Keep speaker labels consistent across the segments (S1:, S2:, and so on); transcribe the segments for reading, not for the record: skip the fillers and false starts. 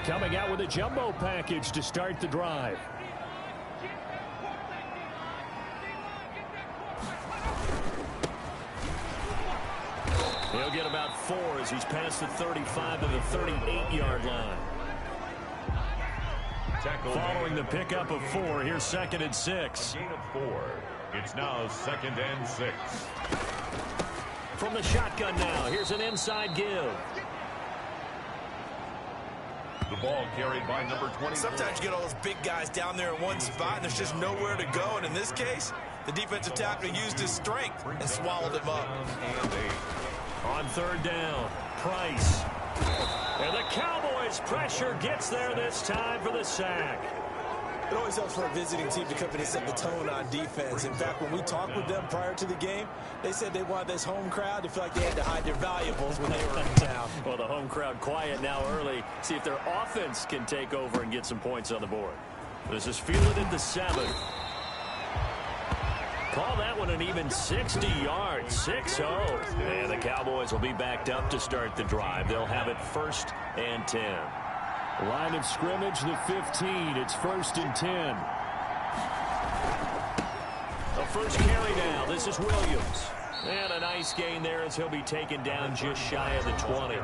S1: coming out with a jumbo package to start the drive. He'll get about 4 as he's past the 35 to the 38-yard line. Following the pickup of 4, here's 2nd and 6.
S2: A gain of 4. It's now 2nd and 6.
S1: From the shotgun now, here's an inside give.
S2: The ball carried by number 20.
S3: Sometimes you get all those big guys down there in one spot, and there's just nowhere to go. And in this case, the defensive tackle used his strength and swallowed him up.
S1: On 3rd down, Price. And the Cowboys' pressure gets there this time for the sack.
S3: It always helps for a visiting team to come in and set the tone on defense. In fact, when we talked with them prior to the game, they said they wanted this home crowd to feel like they had to hide their valuables when they were in town.
S1: Well, the home crowd quiet now early. See if their offense can take over and get some points on the board. This is fielded at the 7. Call that one an even 60 yards, 6-0. And the Cowboys will be backed up to start the drive. They'll have it 1st and 10. Line of scrimmage, the 15. It's 1st and 10. The first carry now. This is Williams. And a nice gain there as he'll be taken down just shy of the 20.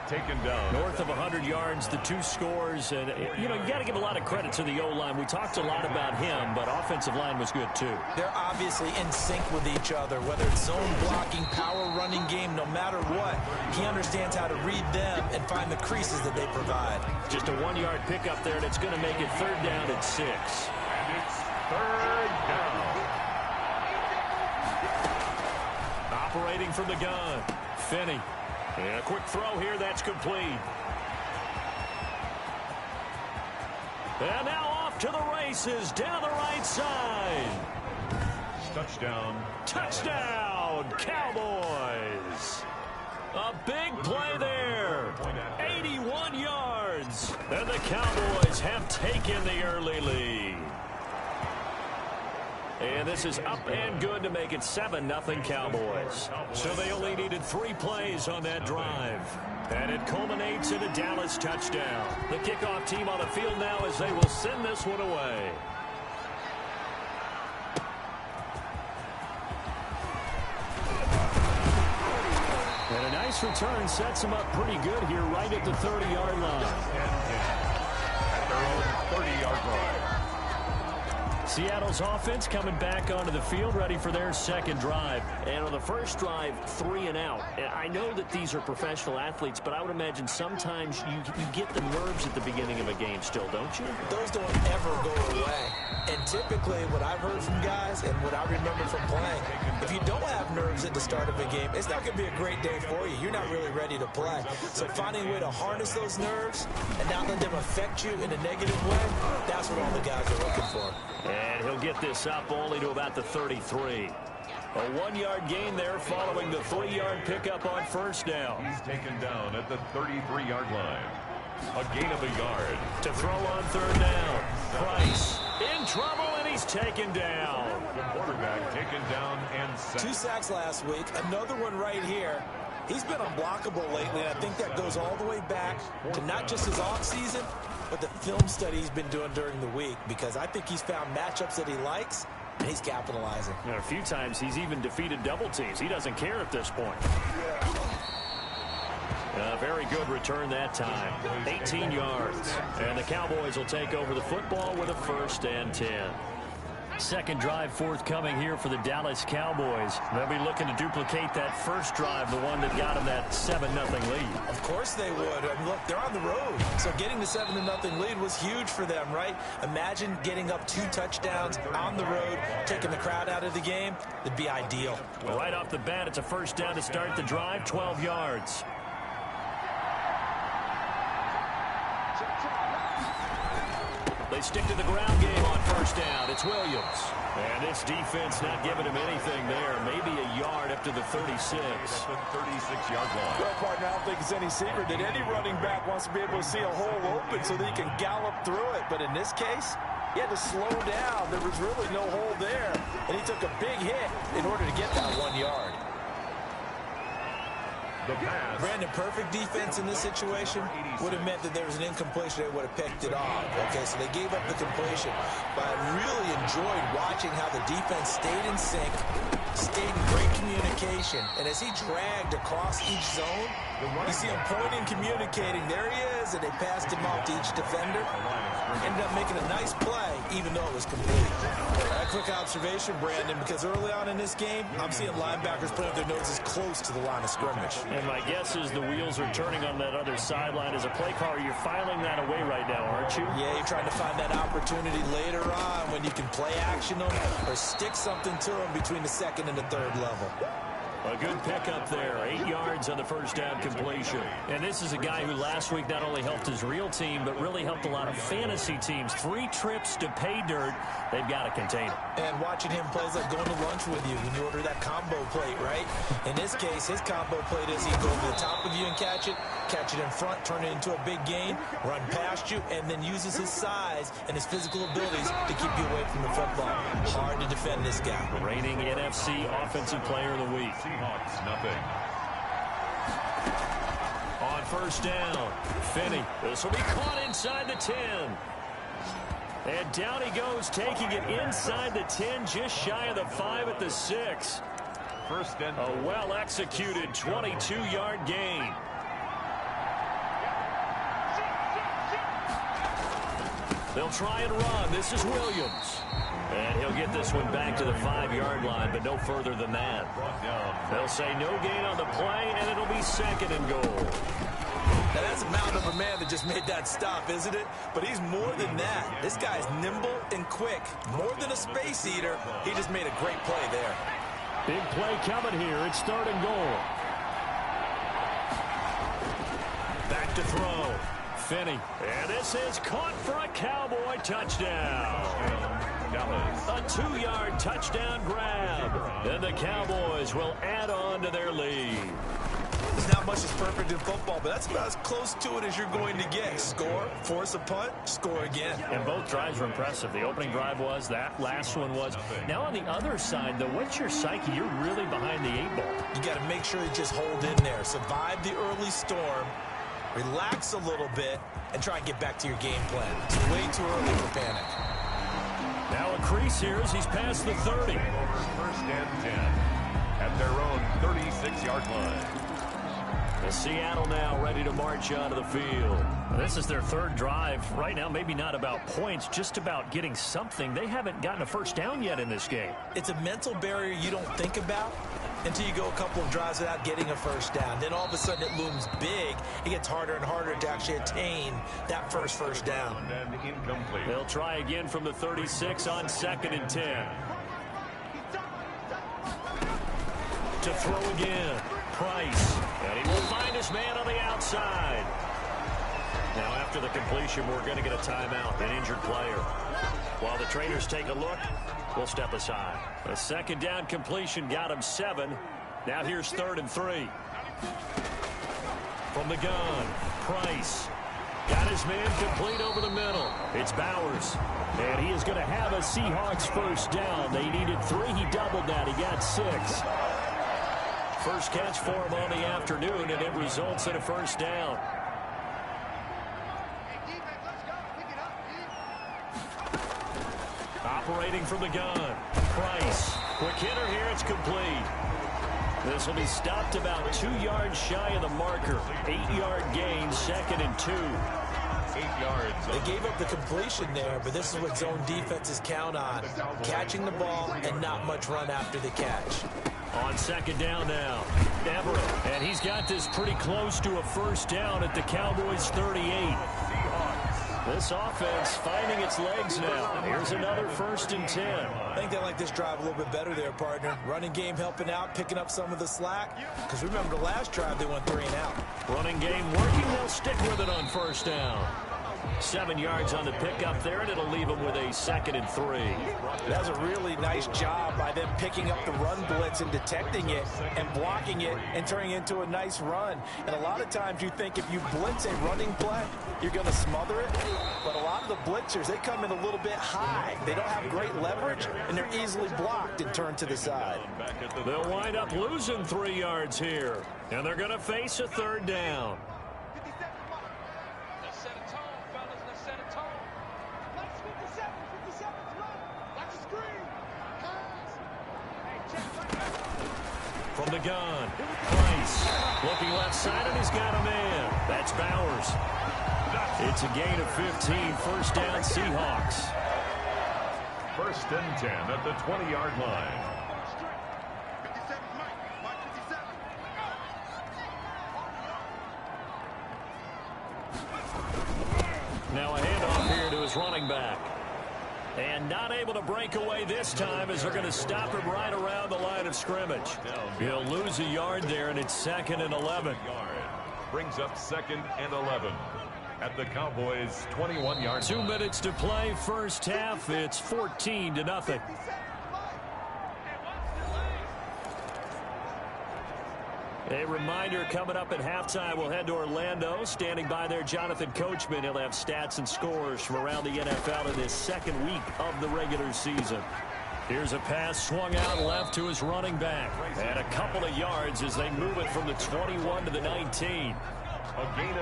S2: Taken down.
S1: North of 100 yards, the 2 scores. And, you know, you got to give a lot of credit to the O-line. We talked a lot about him, but offensive line was good, too.
S3: They're obviously in sync with each other, whether it's zone blocking, power running game, no matter what. He understands how to read them and find the creases that they provide.
S1: Just a 1-yard pickup there, and it's going to make it 3rd down at 6.
S2: And it's 3rd down.
S1: Operating from the gun, Finney. And a quick throw here, that's complete. And now off to the races, down the right side.
S2: Touchdown.
S1: Touchdown, Cowboys. A big play there. 81 yards. And the Cowboys have taken the early lead. And this is up and good to make it 7-0 Cowboys. So they only needed 3 plays on that drive. And it culminates in a Dallas touchdown. The kickoff team on the field now as they will send this one away. And a nice return sets them up pretty good here right at the 30-yard line.
S2: At their own 30-yard line.
S1: Seattle's offense coming back onto the field, ready for their 2nd drive. And on the first drive, 3 and out. And I know that these are professional athletes, but I would imagine sometimes you get the nerves at the beginning of a game still, don't you?
S3: Those don't ever go away. And typically, what I've heard from guys and what I remember from playing, if you don't have nerves at the start of a game, it's not going to be a great day for you. You're not really ready to play. So finding a way to harness those nerves and not let them affect you in a negative way, that's what all the guys are looking for.
S1: And he'll get this up only to about the 33. A 1-yard gain there following the 3-yard pickup on 1st down.
S2: He's taken down at the 33-yard line. A gain of a yard.
S1: To throw on 3rd down. Price in trouble, and he's taken down.
S2: The quarterback taken down and sacked.
S3: 2 sacks last week. Another one right here. He's been unblockable lately, and I think that goes all the way back to not just his offseason, but the film study he's been doing during the week, because I think he's found matchups that he likes, and he's capitalizing.
S1: You know, a few times he's even defeated double teams. He doesn't care at this point. A very good return that time. 18 yards. And the Cowboys will take over the football with a 1st and 10. 2nd drive forthcoming here for the Dallas Cowboys. They'll be looking to duplicate that first drive, the one that got them that 7-0 lead.
S3: Of course they would. I mean, look, they're on the road. So getting the 7-0 lead was huge for them, right? Imagine getting up 2 touchdowns on the road, taking the crowd out of the game. It'd be ideal.
S1: Well, right off the bat, it's a 1st down to start the drive, 12 yards. They stick to the ground game on 1st down. It's Williams. And this defense not giving him anything there. Maybe a yard up to the 36.
S2: At the 36-yard line.
S4: Well, partner, I don't think it's any secret that any running back wants to be able to see a hole open so that he can gallop through it. But in this case, he had to slow down. There was really no hole there. And he took a big hit in order to get that 1 yard.
S2: The pass.
S3: Brandon, perfect defense in this situation would have meant that there was an incompletion. They would have picked it off. Okay, so they gave up the completion. But I really enjoyed watching how the defense stayed in sync, stayed in great communication. And as he dragged across each zone, you see him pointing, communicating. There he is, and they passed him off to each defender. Ended up making a nice play, even though it was complete. A quick observation, Brandon, because early on in this game, I'm seeing linebackers putting their noses close to the line of scrimmage.
S1: And my guess is the wheels are turning on that other sideline. As a play caller, you're filing that away right now, aren't you?
S3: Yeah, you're trying to find that opportunity later on when you can play action them or stick something to them between the second and the third level.
S1: A good pickup there. 8 yards on the first down completion. And this is a guy who last week not only helped his real team, but really helped a lot of fantasy teams. 3 trips to pay dirt. They've got to contain it.
S3: And watching him play is like going to lunch with you when you order that combo plate, right? In this case, his combo plate is he go over the top of you and catch it in front, turn it into a big gain, run past you, and then uses his size and his physical abilities to keep you away from the football. Hard to defend this guy.
S1: Reigning NFC Offensive Player of the Week.
S2: Seahawks, nothing.
S1: On first down, Finney. This will be caught inside the 10. And down he goes, taking it inside the 10, just shy of the 5 at the 6.
S2: First and
S1: A well-executed 22-yard gain. They'll try and run. This is Williams. And he'll get this one back to the 5-yard line, but no further than that. They'll say no gain on the play, and it'll be second and goal.
S3: Now, that's a mountain of a man that just made that stop, isn't it? But he's more than that. This guy's nimble and quick. More than a space eater. He just made a great play there.
S1: Big play coming here. It's third and goal. Back to throw. Finney. And this is caught for a Cowboy touchdown. A 2-yard touchdown grab. And the Cowboys will add on to their lead.
S3: There's not much that's perfect in football, but that's about as close to it as you're going to get. Score, force a punt, score again.
S1: And both drives were impressive. The opening drive was, that last one was. Now on the other side, though, what's your psyche? You're really behind the 8 ball.
S3: You got to make sure you just hold in there. Survive the early storm. Relax a little bit and try and get back to your game plan. It's way too early for panic.
S1: Now a crease here as he's past the 30.
S2: First and 10 at their own 36-yard line.
S1: The Seattle now ready to march onto the field. This is their third drive. Right now, maybe not about points, just about getting something. They haven't gotten a first down yet in this game.
S3: It's a mental barrier you don't think about until you go a couple of drives without getting a first down. Then all of a sudden it looms big. It gets harder and harder to actually attain that first down.
S2: And incomplete.
S1: They'll try again from the 36 on second and 10. To throw again. Price. And he will find his man on the outside. Now after the completion, we're going to get a timeout, an injured player. While the trainers take a look, we'll step aside. A second down completion got him 7. Now here's 3rd and 3. From the gun, Price. Got his man complete over the middle. It's Bowers. And he is going to have a Seahawks first down. They needed 3. He doubled that. He got 6. First catch for him on the afternoon, and it results in a first down. Operating from the gun. Price. Quick hitter here. It's complete. This will be stopped about 2 yards shy of the marker. 8-yard gain, 2nd and 2.
S2: 8 yards.
S3: They gave up the completion there, but this is what zone defenses count on. Catching the ball and not much run after the catch.
S1: On second down now, Everett. And he's got this pretty close to a first down at the Cowboys' 38. This offense finding its legs now. Here's another 1st and 10.
S3: I think they like this drive a little bit better there, partner. Running game helping out, picking up some of the slack. Because remember, the last drive they went 3 and out.
S1: Running game working. They'll stick with it on first down. 7 yards on the pickup there, and it'll leave them with a 2nd and 3.
S3: That's a really nice job by them picking up the run blitz and detecting it and blocking it and turning it into a nice run. And a lot of times you think if you blitz a running play, you're going to smother it. But a lot of the blitzers, they come in a little bit high. They don't have great leverage, and they're easily blocked and turned to the side.
S1: They'll wind up losing 3 yards here, and they're going to face a 3rd down. From the gun, Price looking left side, and he's got a man. That's Bowers. It's a gain of 15, 1st down Seahawks.
S2: 1st and 10 at the 20-yard line.
S1: Now a handoff here to his running back. And not able to break away this time as they're going to stop him right around the line of scrimmage. He'll lose a yard there, and it's 2nd and 11.
S2: Brings up 2nd and 11 at the Cowboys' 21-yard line.
S1: 2 minutes to play, 1st half. It's 14-0. A reminder, coming up at halftime, we'll head to Orlando. Standing by there, Jonathan Coachman. He'll have stats and scores from around the NFL in this 2nd week of the regular season. Here's a pass swung out left to his running back. And a couple of yards as they move it from the 21 to the 19.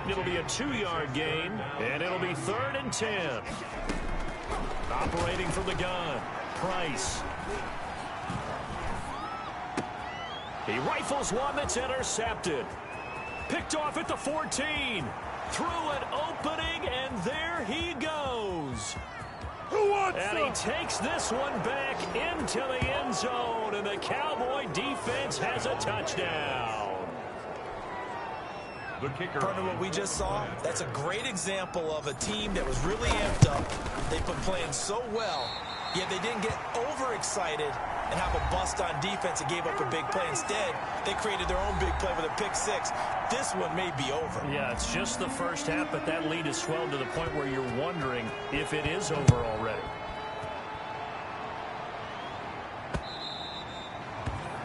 S1: It'll be a 2-yard gain, and it'll be 3rd and 10. Operating from the gun, Price. He rifles one that's intercepted. Picked off at the 14. Through an opening, and there he goes. And he takes this one back into the end zone, and the Cowboy defense has a touchdown.
S2: The kicker.
S3: Part of what we just saw, that's a great example of a team that was really amped up. They've been playing so well, yet they didn't get overexcited and have a bust on defense and gave up a big play. Instead, they created their own big play with a pick 6. This one may be over.
S1: Yeah, it's just the 1st half, but that lead has swelled to the point where you're wondering if it is over already.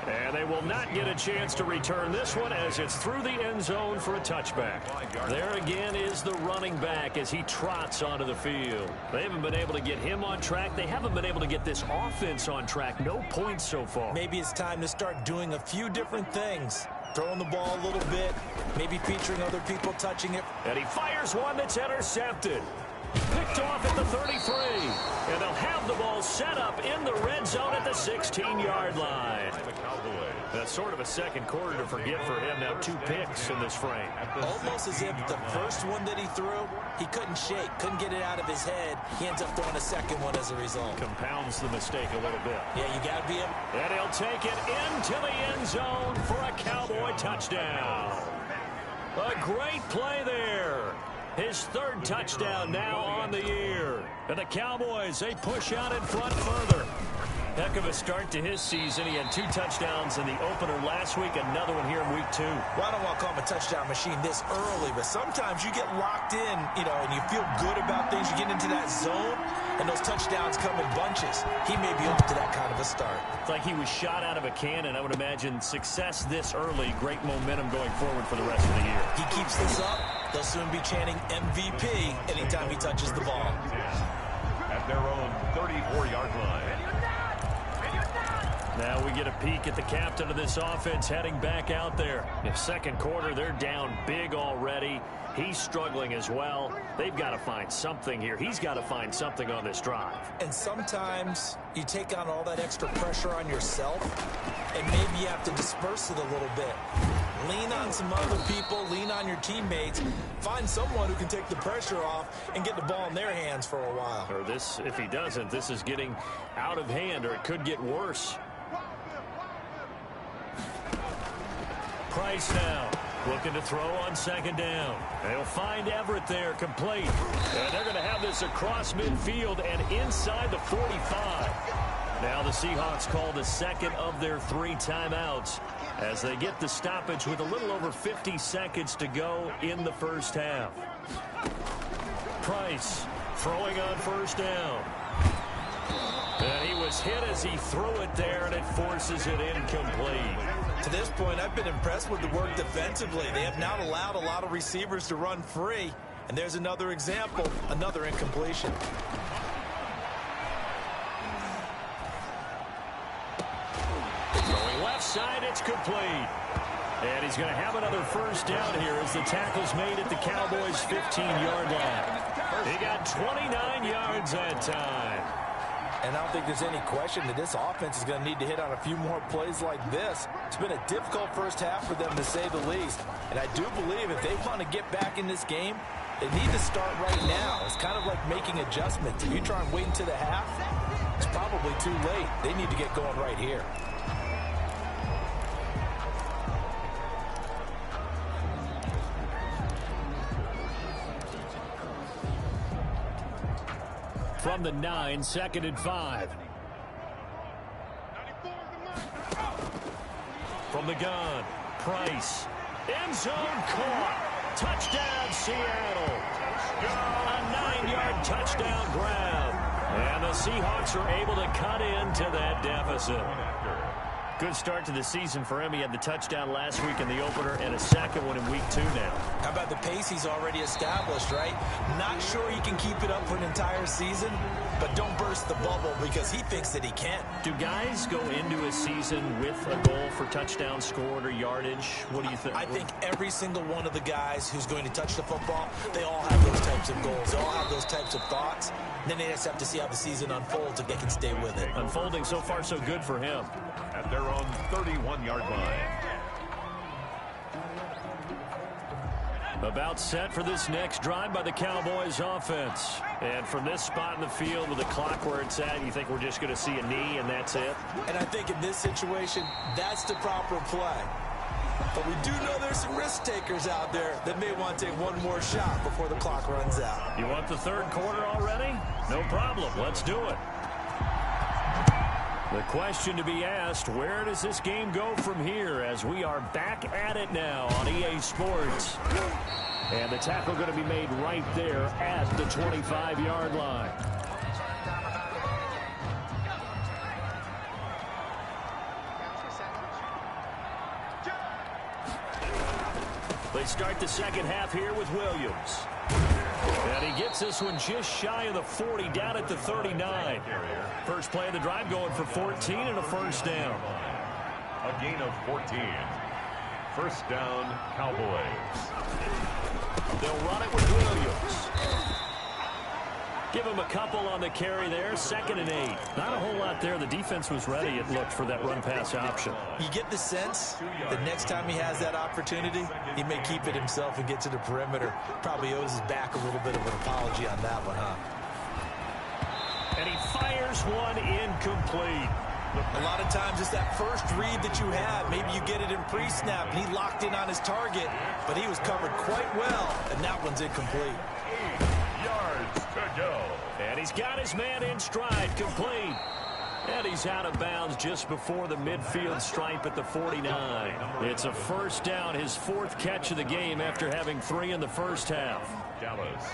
S1: And they will not get a chance to return this one as it's through the end zone for a touchback. There again is the running back as he trots onto the field. They haven't been able to get him on track. They haven't been able to get this offense on track. No points so far.
S3: Maybe it's time to start doing a few different things. Throwing the ball a little bit, maybe featuring other people touching it.
S1: And he fires one that's intercepted. Picked off at the 33. And they'll have the ball set up in the red zone at the 16-yard line. That's sort of a 2nd quarter to forget for him. Now 2 picks in this frame.
S3: Almost as if the first one that he threw, he couldn't shake, couldn't get it out of his head. He ends up throwing a 2nd one as a result.
S1: Compounds the mistake a little bit.
S3: Yeah, you got to be him.
S1: And he'll take it into the end zone for a Cowboy touchdown. A great play there. His 3rd touchdown now on the year. And the Cowboys, they push out in front further. Heck of a start to his season. He had 2 touchdowns in the opener last week, another one here in week 2.
S3: Well, I don't want to call him a touchdown machine this early, but sometimes you get locked in, and you feel good about things. You get into that zone, and those touchdowns come in bunches. He may be off to that kind of a start.
S1: It's like he was shot out of a cannon. I would imagine success this early, great momentum going forward for the rest of the year.
S3: He keeps this up, they'll soon be chanting MVP anytime he touches the ball.
S2: At their own 34-yard line.
S1: Now we get a peek at the captain of this offense heading back out there. In 2nd quarter, they're down big already. He's struggling as well. They've got to find something here. He's got to find something on this drive.
S3: And sometimes you take on all that extra pressure on yourself, and maybe you have to disperse it a little bit. Lean on some other people, lean on your teammates, find someone who can take the pressure off and get the ball in their hands for a while.
S1: Or this, if he doesn't, this is getting out of hand, or it could get worse. Price now looking to throw on 2nd down. They'll find Everett there, complete. And they're going to have this across midfield and inside the 45. Now the Seahawks call the 2nd of their 3 timeouts as they get the stoppage with a little over 50 seconds to go in the 1st half. Price throwing on first down. And he was hit as he threw it there, and it forces it incomplete.
S3: To this point, I've been impressed with the work defensively. They have not allowed a lot of receivers to run free. And there's another example, another incompletion.
S1: Going left side, it's complete. And he's going to have another first down here as the tackle's made at the Cowboys' 15-yard line. He got 29 yards that time.
S3: And I don't think there's any question that this offense is going to need to hit on a few more plays like this. It's been a difficult first half for them, to say the least. And I do believe if they want to get back in this game, they need to start right now. It's kind of like making adjustments. If you try and wait until the half, it's probably too late. They need to get going right here.
S1: From the 9, 2nd and 5. From the gun, Price. End zone caught. Touchdown, Seattle. A 9-yard touchdown grab. And the Seahawks are able to cut into that deficit. Good start to the season for him. He had the touchdown last week in the opener and a second one in week 2 now.
S3: How about the pace he's already established, right? Not sure he can keep it up for an entire season, but don't burst the bubble because he thinks that he can.
S1: Do guys go into a season with a goal for touchdown scored or yardage? What do you think?
S3: I think every single one of the guys who's going to touch the football, they all have those types of goals. They all have those types of thoughts. And then they just have to see how the season unfolds if they can stay with it.
S1: Unfolding so far so good for him.
S2: At their own 31-yard line.
S1: About set for this next drive by the Cowboys offense. And from this spot in the field with the clock where it's at, you think we're just going to see a knee and that's it?
S3: And I think in this situation, that's the proper play. But we do know there's some risk takers out there that may want to take one more shot before the clock runs out.
S1: You want the third quarter already? No problem. Let's do it. The question to be asked, where does this game go from here as we are back at it now on EA Sports? And the tackle going to be made right there at the 25-yard line. They start the second half here with Williams. And he gets this one just shy of the 40, down at the 39. First play of the drive going for 14 and a first down.
S2: A gain of 14. First down, Cowboys.
S1: They'll run it with Williams. Give him a couple on the carry there. 2nd and 8. Not a whole lot there. The defense was ready, it looked, for that run-pass option.
S3: You get the sense that next time he has that opportunity, he may keep it himself and get to the perimeter. Probably owes his back a little bit of an apology on that one, huh?
S1: And he fires one incomplete.
S3: A lot of times it's that first read that you have. Maybe you get it in pre-snap, and he locked in on his target, but he was covered quite well, and that one's incomplete.
S2: 8 yards to go.
S1: And he's got his man in stride, complete. And he's out of bounds just before the midfield stripe at the 49. It's a first down, his 4th catch of the game after having 3 in the first half.
S2: Dallas.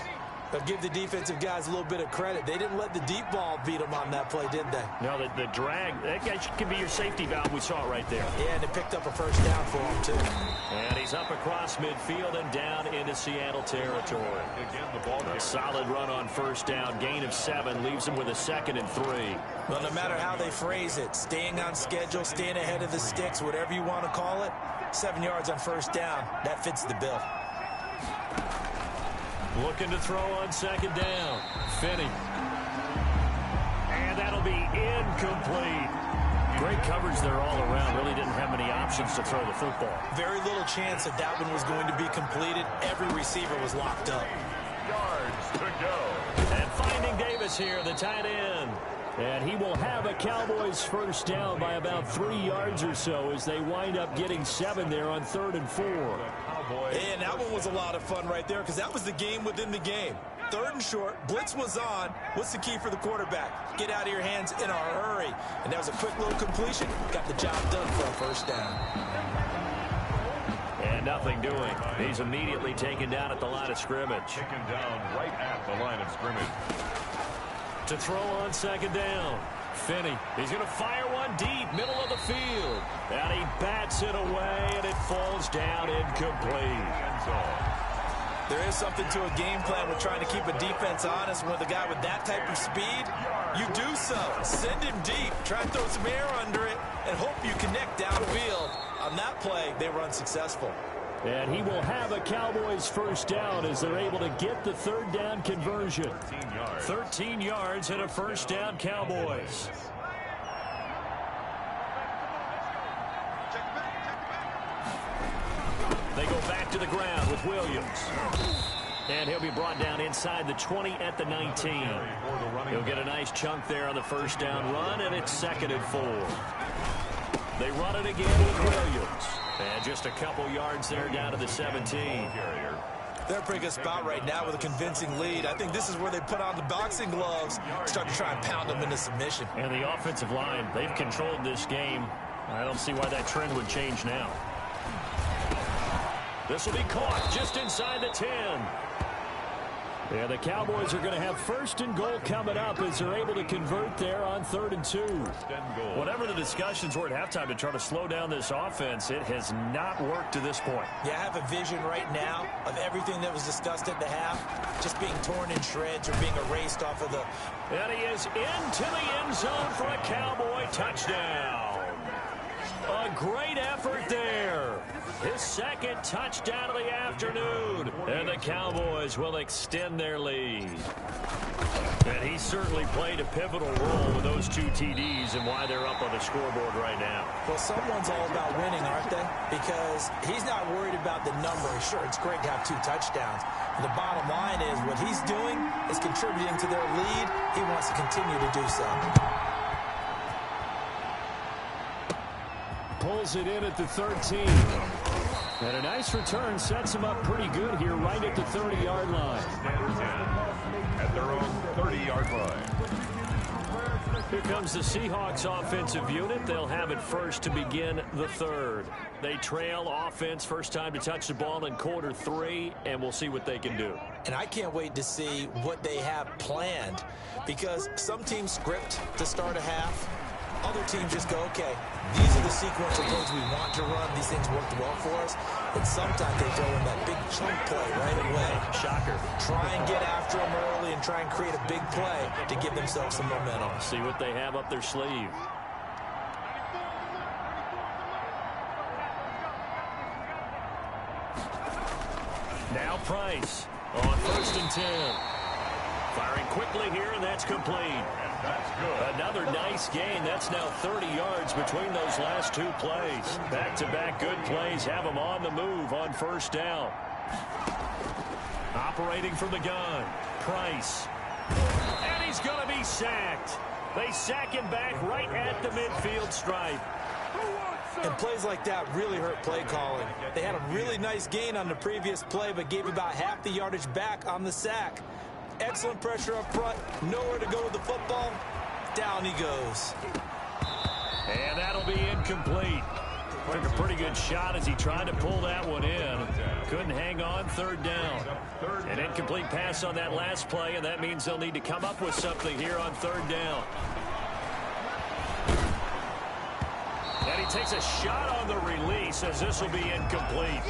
S3: But give the defensive guys a little bit of credit. They didn't let the deep ball beat them on that play, did they?
S1: No, the drag, that guy can be your safety valve. We saw it right there.
S3: Yeah, and it picked up a first down for him, too.
S1: And he's up across midfield and down into Seattle territory.
S2: Again, the ball
S1: A solid run on first down. Gain of 7 leaves him with a 2nd and 3.
S3: Well, no matter how they phrase it, staying on schedule, staying ahead of the sticks, whatever you want to call it, 7 yards on first down, that fits the bill.
S1: Looking to throw on 2nd down. Finney. And that'll be incomplete. Great coverage there all around. Really didn't have many options to throw the football.
S3: Very little chance that that one was going to be completed. Every receiver was locked up.
S2: yards to go.
S1: And finding Davis here, the tight end. And he will have a Cowboys first down by about 3 yards or so as they wind up getting 7 there on 3rd and 4.
S3: And that one was a lot of fun right there because that was the game within the game. 3rd and short, blitz was on. What's the key for the quarterback? Get out of your hands in a hurry. And that was a quick little completion. Got the job done for a first down.
S1: And nothing doing. He's immediately taken down at the line of scrimmage.
S2: Taken down right at the line of scrimmage.
S1: To throw on second down. Finney, he's going to fire one deep, middle of the field. And he bats it away, and it falls down incomplete.
S3: There is something to a game plan with trying to keep a defense honest. With a guy with that type of speed, you do so. Send him deep. Try and throw some air under it and hope you connect downfield. On that play, they were unsuccessful.
S1: And he will have a Cowboys first down as they're able to get the third down conversion. 13 yards and a first down, Cowboys. They go back to the ground with Williams. And he'll be brought down inside the 20 at the 19. He'll get a nice chunk there on the first down run, and it's 2nd and 4. They run it again with Williams. And just a couple yards there down to the 17.
S3: They're in a pretty good spot right now with a convincing lead. I think this is where they put on the boxing gloves, start to try and pound them into submission.
S1: And the offensive line, they've controlled this game. I don't see why that trend would change now. This will be caught just inside the 10. Yeah, the Cowboys are going to have 1st and goal coming up as they're able to convert there on 3rd and 2. Whatever the discussions were at halftime to try to slow down this offense, it has not worked to this point.
S3: Yeah, I have a vision right now of everything that was discussed at the half just being torn in shreds or being erased off of the...
S1: And he is into the end zone for a Cowboy touchdown. A great effort there. His 2nd touchdown of the afternoon. And the Cowboys will extend their lead. And he certainly played a pivotal role with those 2 TDs and why they're up on the scoreboard right now.
S3: Well, someone's all about winning, aren't they? Because he's not worried about the number. Sure, it's great to have 2 touchdowns. And the bottom line is what he's doing is contributing to their lead. He wants to continue to do so.
S1: Pulls it in at the 13. And a nice return sets him up pretty good here right at the 30-yard line.
S2: At their own 30-yard line.
S1: Here comes the Seahawks offensive unit. They'll have it first to begin the 3rd. They trail offense, first time to touch the ball in quarter 3, and we'll see what they can do.
S3: And I can't wait to see what they have planned, because some teams script to start a half. Other teams just go, okay, these are the sequence of plays we want to run. These things worked well for us. And sometimes they throw in that big chunk play right away.
S1: Shocker.
S3: Try and get after them early and try and create a big play to give themselves some momentum.
S1: See what they have up their sleeve. Now Price on 1st and 10. Firing quickly here, and that's complete.
S2: That's good.
S1: Another nice gain. That's now 30 yards between those last 2 plays. Back-to-back good plays have him on the move on 1st down. Operating from the gun, Price. And he's going to be sacked. They sack him back right at the midfield stripe.
S3: And plays like that really hurt play calling. They had a really nice gain on the previous play, but gave about half the yardage back on the sack. Excellent pressure up front. Nowhere to go with the football. Down he goes.
S1: And that'll be incomplete. Took a pretty good shot as he tried to pull that one in. Couldn't hang on 3rd down. An incomplete pass on that last play, and that means they'll need to come up with something here on 3rd down. And he takes a shot on the release as this will be incomplete.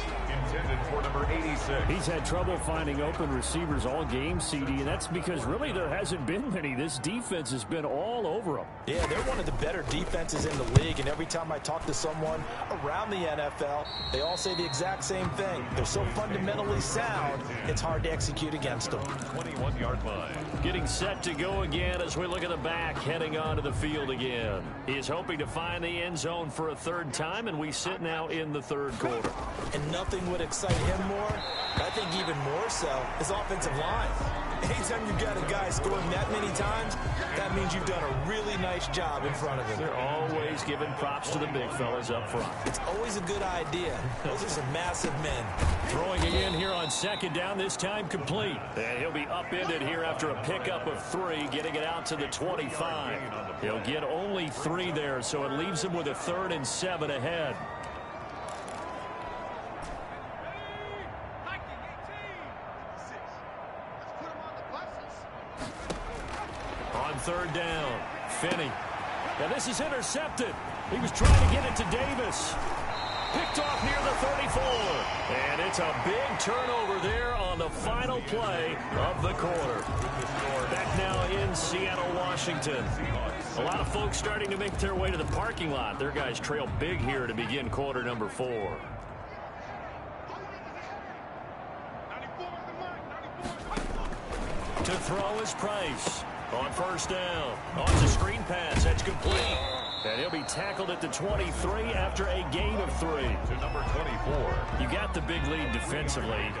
S2: Intended for number 86.
S1: He's had trouble finding open receivers all game, CD, and that's because really there hasn't been many. This defense has been all over them.
S3: Yeah, they're one of the better defenses in the league, and every time I talk to someone around the NFL, they all say the exact same thing. They're so fundamentally sound, it's hard to execute against them.
S2: 21-yard line.
S1: Getting set to go again as we look at the back, heading onto the field again. He is hoping to find the end zone for a 3rd time, and we sit now in the 3rd quarter.
S3: And nothing would excite him more, I think even more so, his offensive line. Anytime you've got a guy scoring that many times, that means you've done a really nice job in front of him.
S1: They're always giving props to the big fellas up front.
S3: It's always a good idea. Those are some massive men.
S1: Throwing again here on 2nd down, this time complete. And he'll be upended here after a pickup of 3, getting it out to the 25. He'll get only 3 there, so it leaves him with a 3rd and 7 ahead. third down. Finney. Now this is intercepted. He was trying to get it to Davis. Picked off near the 34. And it's a big turnover there on the final play of the quarter. Back now in Seattle, Washington. A lot of folks starting to make their way to the parking lot. Their guys trail big here to begin quarter number 4. To throw is Price. On first down. On the screen pass. That's complete. And he'll be tackled at the 23 after a gain of 3.
S2: To number 24.
S1: You got the big lead defensively.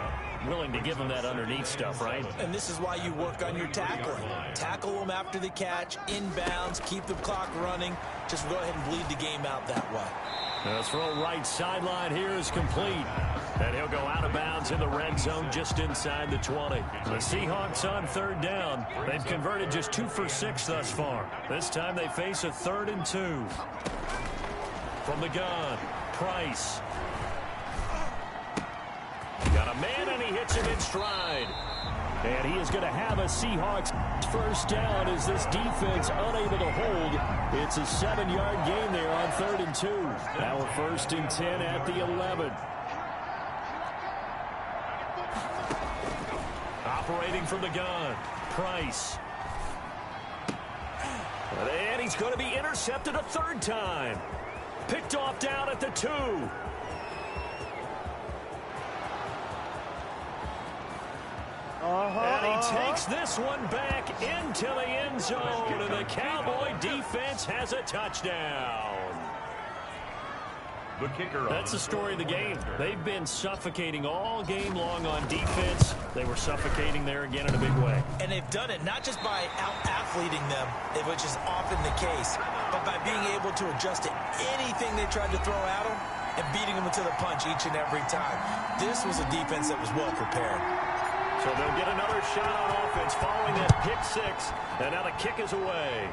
S1: Willing to give them that underneath stuff, right?
S3: And this is why you work on your tackling. Tackle them after the catch, inbounds, keep the clock running. Just go ahead and bleed the game out that way.
S1: The throw right sideline here is complete. And he'll go out of bounds in the red zone just inside the 20. The Seahawks on third down. They've converted just 2 for 6 thus far. This time they face a 3rd and 2. From the gun, Price. Got a man, and he hits him in stride. And he is going to have a Seahawks first down as this defense unable to hold. It's a 7-yard gain there on 3rd and 2. Now a 1st and 10 at the 11. Operating from the gun, Price. And he's going to be intercepted a 3rd time. Picked off down at the 2. And he takes this one back into the end zone, and the Cowboy defense has a touchdown.
S2: The kicker.
S1: That's the story of the game. They've been suffocating all game long on defense. They were suffocating there again in a big way.
S3: And they've done it not just by out-athleting them, which is often the case, but by being able to adjust to anything they tried to throw at them and beating them into the punch each and every time. This was a defense that was well prepared.
S1: So they'll get another shot on offense following that pick 6, and now the kick is away.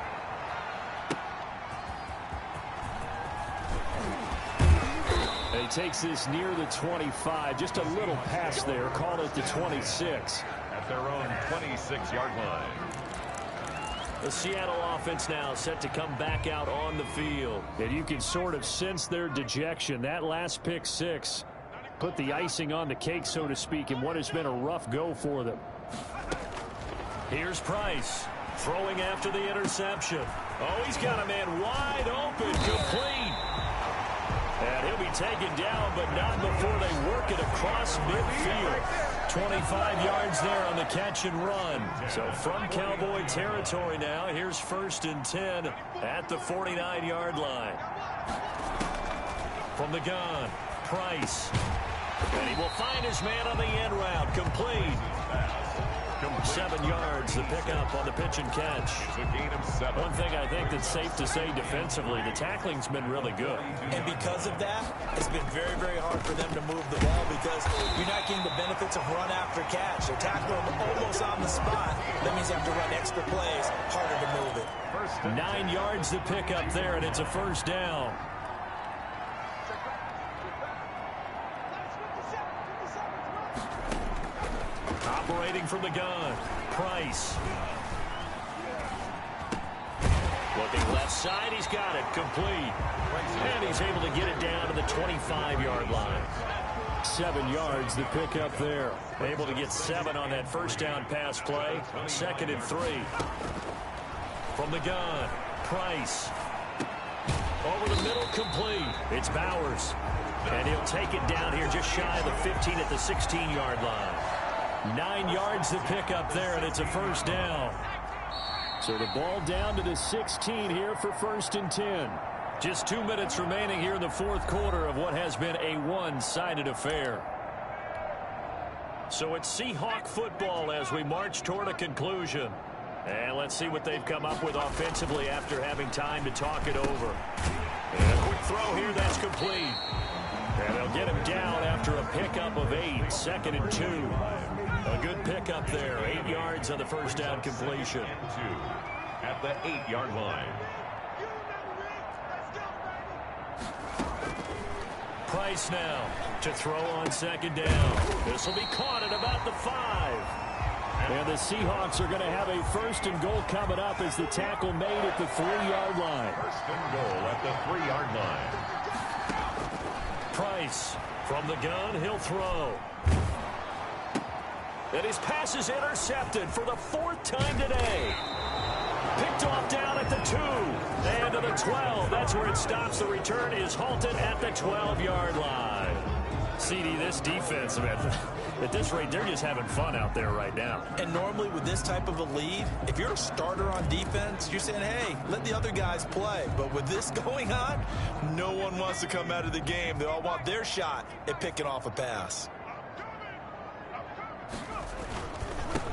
S1: And he takes this near the 25, just a little pass there, called it the 26.
S2: At their own 26-yard line.
S1: The Seattle offense now set to come back out on the field. And you can sort of sense their dejection. That last pick 6 put the icing on the cake, so to speak, in what has been a rough go for them. Here's Price throwing after the interception. Oh, he's got a man wide open, complete. And he'll be taken down, but not before they work it across midfield. 25 yards there on the catch and run. So from Cowboy territory now, here's 1st and 10 at the 49-yard line. From the gun, Price. And he will find his man on the end route, complete. 7 yards, the pickup on the pitch and catch.
S2: It's a gain of 7.
S1: One thing I think that's safe to say defensively, the tackling's been really good.
S3: And because of that, it's been very, very hard for them to move the ball because you're not getting the benefits of run after catch. They're tackling them almost on the spot. That means you have to run extra plays, harder to move it.
S1: 9 yards the pickup there, and it's a 1st down. Operating from the gun, Price. Looking left side, he's got it, complete. And he's able to get it down to the 25-yard line. 7 yards, the pickup there. Able to get 7 on that 1st down pass play. 2nd and 3. From the gun, Price. Over the middle, complete. It's Bowers. And he'll take it down here just shy of the 15 at the 16-yard line. 9 yards to pick up there, and it's a 1st down. So the ball down to the 16 here for 1st and 10. Just 2 minutes remaining here in the 4th quarter of what has been a one-sided affair. So it's Seahawk football as we march toward a conclusion. And let's see what they've come up with offensively after having time to talk it over. And a quick throw here, that's complete. And they'll get him down after a pickup of 8, 2nd and 2. A good pickup there, 8 yards on the 1st down completion.
S2: 2 at the 8-yard line.
S1: Price now to throw on 2nd down. This will be caught at about the 5. And the Seahawks are going to have a 1st and goal coming up as the tackle made at the 3-yard line.
S2: 1st and goal at the 3-yard line.
S1: Price from the gun, he'll throw. And his pass is intercepted for the 4th time today. Picked off down at the 2 and to the 12. That's where it stops. The return is halted at the 12-yard line. CD, this defense, man, at this rate, they're just having fun out there right now.
S3: And normally with this type of a lead, if you're a starter on defense, you're saying, hey, let the other guys play. But with this going on, no one wants to come out of the game. They all want their shot at picking off a pass.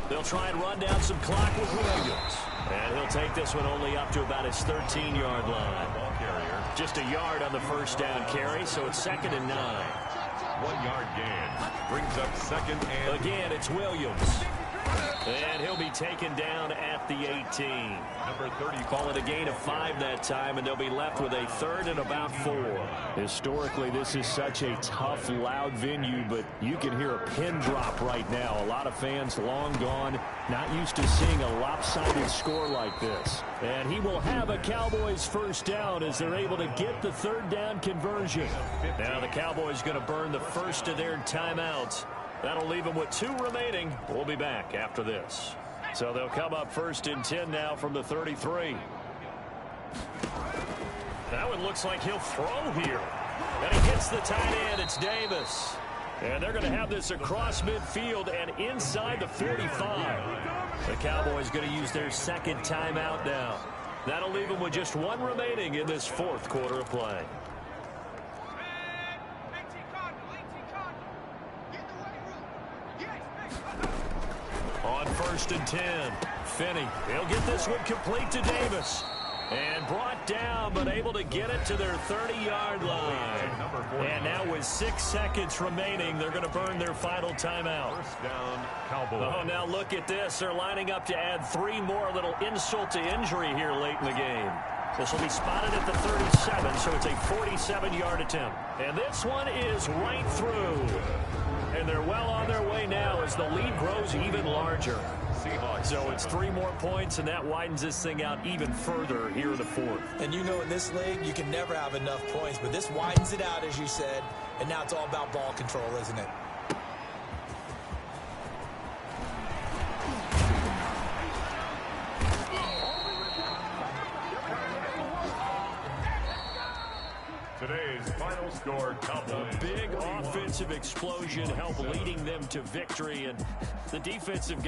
S1: They'll try and run down some clock with Williams. And he'll take this one only up to about his 13-yard line.
S2: Ball carrier.
S1: Just a yard on the 1st down carry, so it's 2nd and 9.
S2: 1-yard gain. Brings up 2nd and...
S1: Again, it's Williams. And he'll be taken down at the 18.
S2: Number 30.
S1: Call it a gain of 5 that time, and they'll be left with a 3rd and about 4. Historically, this is such a tough, loud venue, but you can hear a pin drop right now. A lot of fans long gone, not used to seeing a lopsided score like this. And he will have a Cowboys 1st down as they're able to get the 3rd down conversion. Now the Cowboys going to burn the 1st of their timeouts. That'll leave them with 2 remaining. We'll be back after this. So they'll come up 1st and 10 now from the 33. That one looks like he'll throw here. And he hits the tight end. It's Davis. And they're going to have this across midfield and inside the 45. The Cowboys going to use their 2nd timeout now. That'll leave them with just 1 remaining in this 4th quarter of play. On 1st and 10, Finney. He'll get this one complete to Davis. And brought down, but able to get it to their 30-yard line. And now with 6 seconds remaining, they're going to burn their final timeout.
S2: 1st down, Cowboys.
S1: Oh, now look at this. They're lining up to add 3 more. A little insult to injury here late in the game. This will be spotted at the 37, so it's a 47-yard attempt. And this one is right through. And they're well on their way now as the lead grows even larger.
S2: Seahawks.
S1: So it's 3 more points, and that widens this thing out even further here in the 4th.
S3: And you know in this league, you can never have enough points, but this widens it out, as you said, and now it's all about ball control, isn't it?
S2: Today's final score, Cowboys.
S1: Big offensive explosion helped leading them to victory, and the defensive